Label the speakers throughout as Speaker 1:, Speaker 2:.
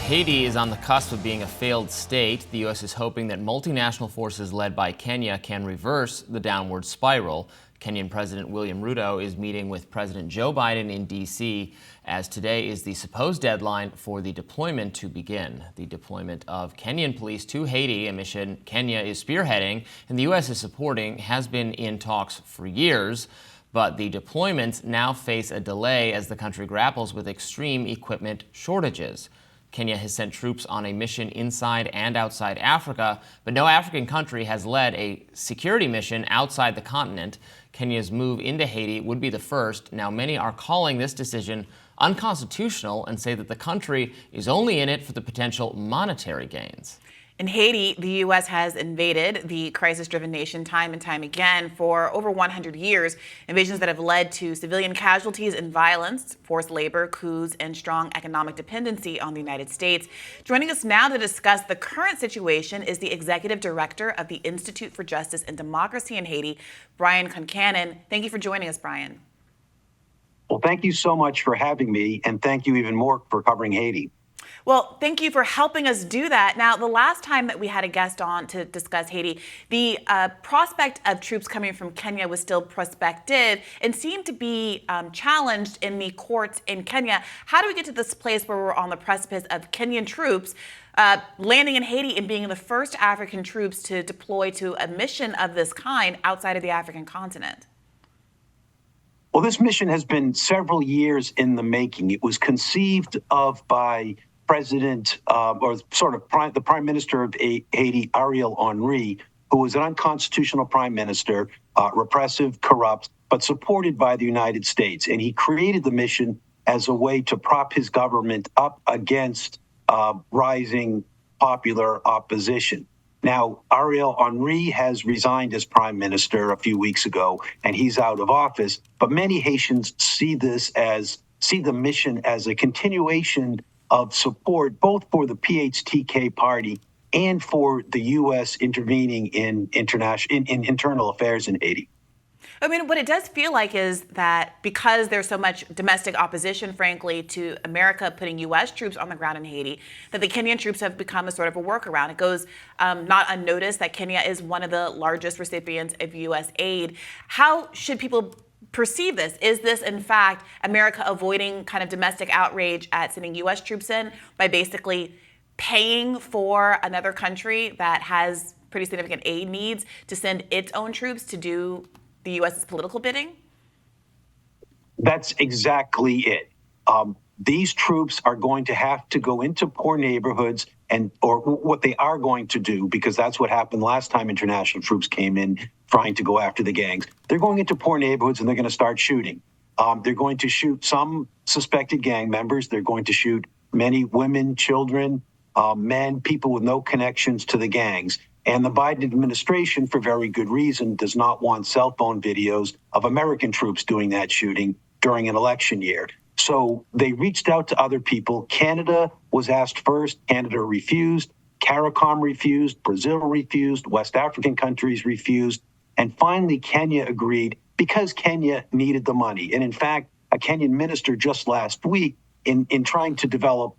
Speaker 1: Haiti is on the cusp of being a failed state. The U.S. is hoping that multinational forces led by Kenya can reverse the downward spiral. Kenyan President William Ruto is meeting with President Joe Biden in D.C. as today is the supposed deadline for the deployment to begin. The deployment of Kenyan police to Haiti, a mission Kenya is spearheading and the U.S. is supporting, has been in talks for years. But the deployments now face a delay as the country grapples with extreme equipment shortages. Kenya has sent troops on a mission inside and outside Africa, but no African country has led a security mission outside the continent. Kenya's move into Haiti would be the first. Now, many are calling this decision unconstitutional and say that the country is only in it for the potential monetary gains.
Speaker 2: In Haiti, the U.S. has invaded the crisis-driven nation time and time again for over 100 years, invasions that have led to civilian casualties and violence, forced labor, coups, and strong economic dependency on the United States. Joining us now to discuss the current situation is the executive director of the Institute for Justice and Democracy in Haiti, Brian Concannon. Thank you for joining us, Brian.
Speaker 3: Well, thank you so much for having me, and thank you even more for covering Haiti.
Speaker 2: Well, thank you for helping us do that. Now, the last time that we had a guest on to discuss Haiti, the prospect of troops coming from Kenya was still prospective and seemed to be challenged in the courts in Kenya. How do we get to this place where we're on the precipice of Kenyan troops landing in Haiti and being the first African troops to deploy to a mission of this kind outside of the African continent?
Speaker 3: Well, this mission has been several years in the making. It was conceived of by President, the Prime Minister of Haiti, Ariel Henry, who was an unconstitutional prime minister, repressive, corrupt, but supported by the United States. And he created the mission as a way to prop his government up against rising popular opposition. Now, Ariel Henry has resigned as prime minister a few weeks ago, and he's out of office. But many Haitians see the mission as a continuation of support both for the PHTK party and for the U.S. intervening in internal affairs in Haiti.
Speaker 2: I mean, what it does feel like is that because there's so much domestic opposition, frankly, to America putting U.S. troops on the ground in Haiti, that the Kenyan troops have become a sort of a workaround. It goes not unnoticed that Kenya is one of the largest recipients of U.S. aid. How should people perceive this? Is this, in fact, America avoiding kind of domestic outrage at sending U.S. troops in by basically paying for another country that has pretty significant aid needs to send its own troops to do the U.S.'s political bidding?
Speaker 3: That's exactly it. These troops are going to have to go into poor neighborhoods, or what they are going to do, because that's what happened last time international troops came in trying to go after the gangs. They're going into poor neighborhoods and they're going to start shooting. They're going to shoot some suspected gang members. They're going to shoot many women, children, men, people with no connections to the gangs. And the Biden administration, for very good reason, does not want cell phone videos of American troops doing that shooting during an election year. So they reached out to other people. Canada was asked first. Canada refused. CARICOM refused. Brazil refused. West African countries refused. And finally, Kenya agreed because Kenya needed the money. And in fact, a Kenyan minister just last week, in trying to develop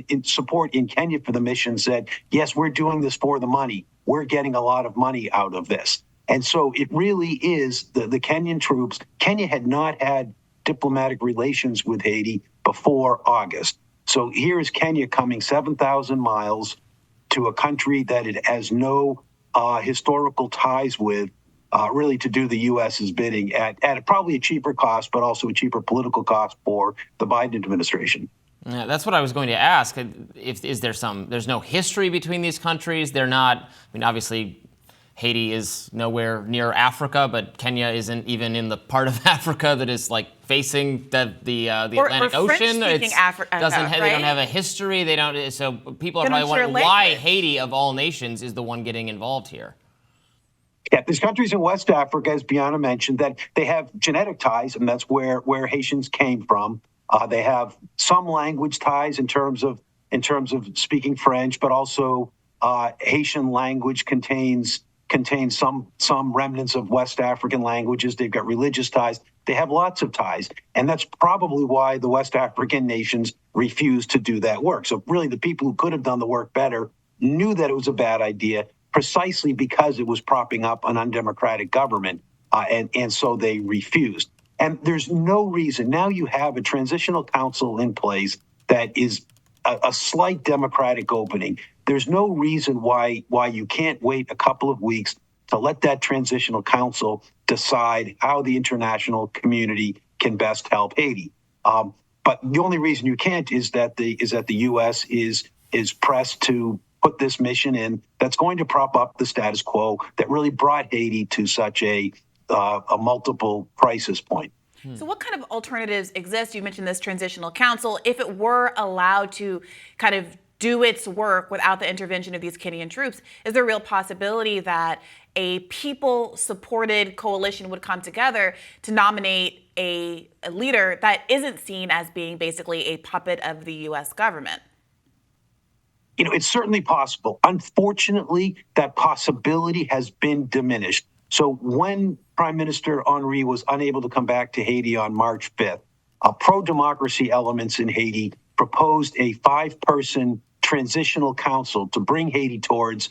Speaker 3: in support in Kenya for the mission, said, yes, we're doing this for the money. We're getting a lot of money out of this. And so it really is the Kenyan troops. Kenya had not had diplomatic relations with Haiti before August. So here is Kenya coming 7,000 miles to a country that it has no historical ties with, really to do the U.S.'s bidding at probably a cheaper cost, but also a cheaper political cost for the Biden administration.
Speaker 1: Yeah, that's what I was going to ask. There's no history between these countries. They're not, I mean, obviously, Haiti is nowhere near Africa, but Kenya isn't even in the part of Africa that is like facing the Atlantic Ocean.
Speaker 2: French-speaking Africa, right?
Speaker 1: They don't have a history. They don't. So people are probably wondering why Haiti, of all nations, is the one getting involved here.
Speaker 3: Yeah, there's countries in West Africa, as Bianna mentioned, that they have genetic ties, and that's where Haitians came from. They have some language ties in terms of speaking French, but also Haitian language contains contains some remnants of West African languages. They've got religious ties. They have lots of ties. And that's probably why the West African nations refused to do that work. So really the people who could have done the work better knew that it was a bad idea precisely because it was propping up an undemocratic government. And so they refused. And there's no reason. Now you have a transitional council in place that is a slight democratic opening. There's no reason why you can't wait a couple of weeks to let that transitional council decide how the international community can best help Haiti. But the only reason you can't is that the U.S. is pressed to put this mission in that's going to prop up the status quo that really brought Haiti to such a multiple crisis point.
Speaker 2: So what kind of alternatives exist? You mentioned this transitional council. If it were allowed to kind of do its work without the intervention of these Kenyan troops, is there a real possibility that a people-supported coalition would come together to nominate a leader that isn't seen as being basically a puppet of the U.S. government?
Speaker 3: It's certainly possible. Unfortunately, that possibility has been diminished. So when Prime Minister Henry was unable to come back to Haiti on March 5th, pro-democracy elements in Haiti proposed a 5-person transitional council to bring Haiti towards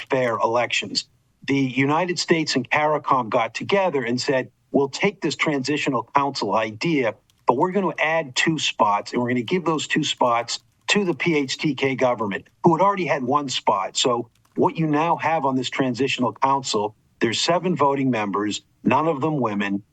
Speaker 3: fair elections. The United States and CARICOM got together and said, we'll take this transitional council idea, but we're going to add 2 spots, and we're going to give those 2 spots to the PHTK government, who had already had 1 spot. So what you now have on this transitional council, there's 7 voting members, none of them women.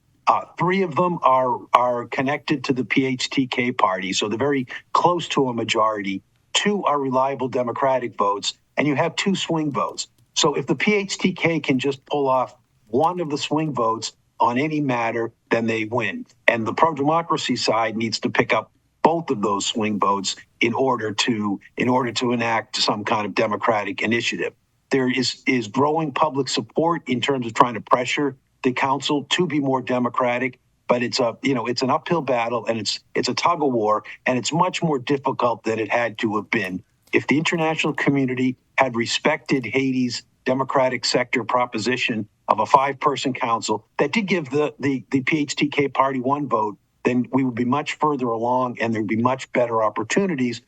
Speaker 3: 3 of them are connected to the PHTK party, so they're very close to a majority. 2 are reliable Democratic votes, and you have 2 swing votes. So if the PHTK can just pull off one of the swing votes on any matter, then they win. And the pro-democracy side needs to pick up both of those swing votes in order to enact some kind of democratic initiative. There is growing public support in terms of trying to pressure the council to be more democratic, but it's an uphill battle, and it's a tug of war, and it's much more difficult than it had to have been. If the international community had respected Haiti's democratic sector proposition of a 5-person council that did give the PHTK party 1 vote, then we would be much further along, and there would be much better opportunities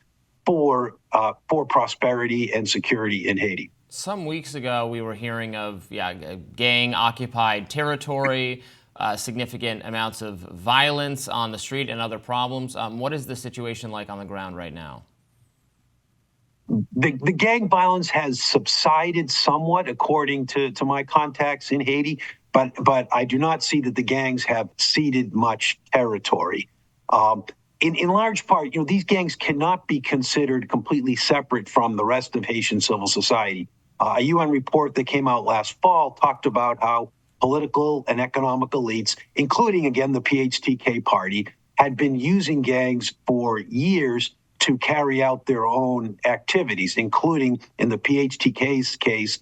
Speaker 3: for prosperity and security in Haiti.
Speaker 1: Some weeks ago, we were hearing of gang-occupied territory, significant amounts of violence on the street, and other problems. What is the situation like on the ground right now?
Speaker 3: The gang violence has subsided somewhat, according to my contacts in Haiti, but I do not see that the gangs have ceded much territory. In large part, these gangs cannot be considered completely separate from the rest of Haitian civil society. A UN report that came out last fall talked about how political and economic elites, including, again, the PHTK party, had been using gangs for years to carry out their own activities, including, in the PHTK's case,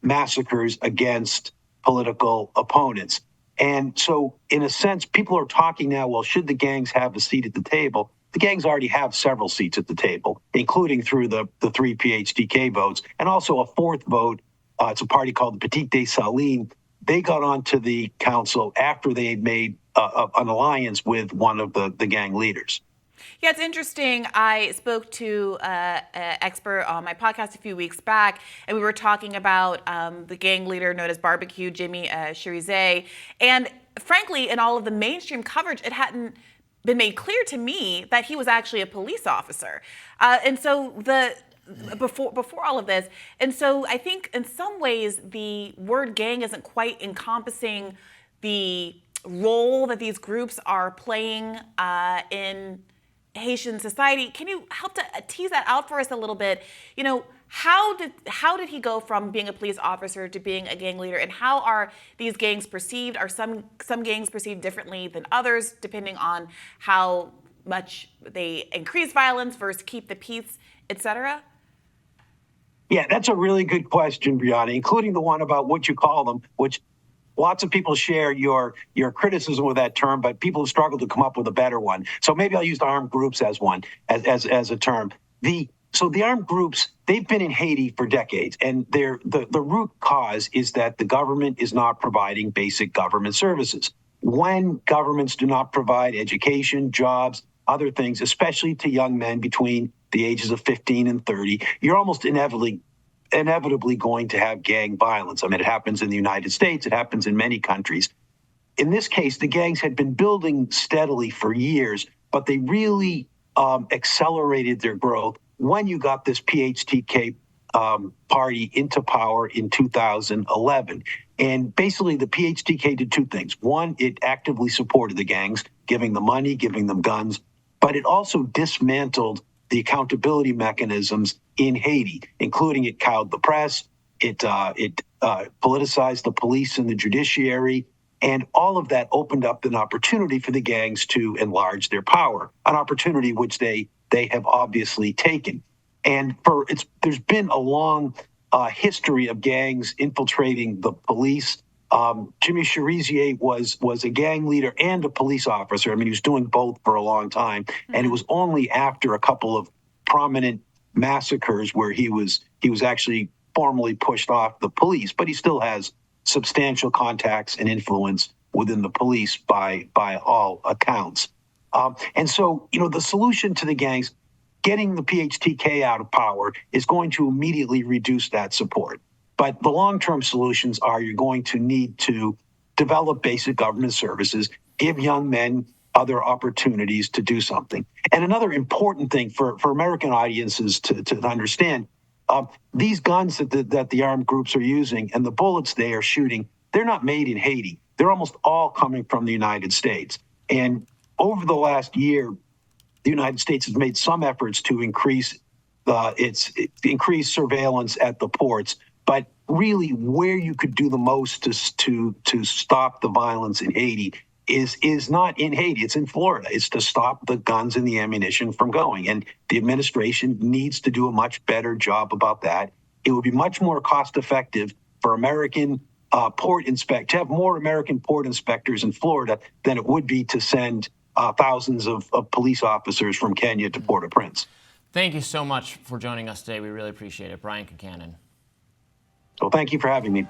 Speaker 3: massacres against political opponents. And so, in a sense, people are talking now, well, should the gangs have a seat at the table? The gangs already have several seats at the table, including through the 3 PHTK votes, and also a 4th vote. It's a party called the Petite des Salines. They got onto the council after they had made an alliance with one of the gang leaders.
Speaker 2: Yeah, it's interesting. I spoke to an expert on my podcast a few weeks back, and we were talking about the gang leader known as Barbecue, Jimmy Cherize. And frankly, in all of the mainstream coverage, it hadn't been made clear to me that he was actually a police officer. And so before all of this, and so I think in some ways the word gang isn't quite encompassing the role that these groups are playing in Haitian society. Can you help to tease that out for us a little bit? How did he go from being a police officer to being a gang leader, and how are these gangs perceived? Are some gangs perceived differently than others, depending on how much they increase violence versus keep the peace, etc.?
Speaker 3: Yeah, that's a really good question, Brianna, including the one about what you call them, which lots of people share your criticism with that term, but people struggle to come up with a better one. So maybe I'll use armed groups as one, as a term. The So the armed groups, they've been in Haiti for decades, and the root cause is that the government is not providing basic government services. When governments do not provide education, jobs, other things, especially to young men between the ages of 15 and 30, you're almost inevitably going to have gang violence. I mean, it happens in the United States, it happens in many countries. In this case, the gangs had been building steadily for years, but they really accelerated their growth when you got this PHTK party into power in 2011. And basically, the PHTK did two things. One, it actively supported the gangs, giving them money, giving them guns, but it also dismantled the accountability mechanisms in Haiti, including it cowed the press, it politicized the police and the judiciary, and all of that opened up an opportunity for the gangs to enlarge their power, an opportunity which they have obviously taken. And there's been a long history of gangs infiltrating the police. Jimmy Cherizier was a gang leader and a police officer. I mean, he was doing both for a long time. Mm-hmm. And it was only after a couple of prominent massacres where he was actually formally pushed off the police, but he still has substantial contacts and influence within the police by all accounts. And so, the solution to the gangs, getting the PHTK out of power, is going to immediately reduce that support. But the long-term solutions are you're going to need to develop basic government services, give young men other opportunities to do something. And another important thing for American audiences to understand, these guns that the armed groups are using and the bullets they are shooting, they're not made in Haiti. They're almost all coming from the United States. And over the last year, the United States has made some efforts to increase surveillance at the ports. But really, where you could do the most to stop the violence in Haiti is not in Haiti. It's in Florida. It's to stop the guns and the ammunition from going. And the administration needs to do a much better job about that. It would be much more cost effective for American to have more American port inspectors in Florida than it would be to send thousands of police officers from Kenya to Port-au-Prince.
Speaker 1: Thank you so much for joining us today. We really appreciate it. Brian Concannon.
Speaker 3: Well, thank you for having me.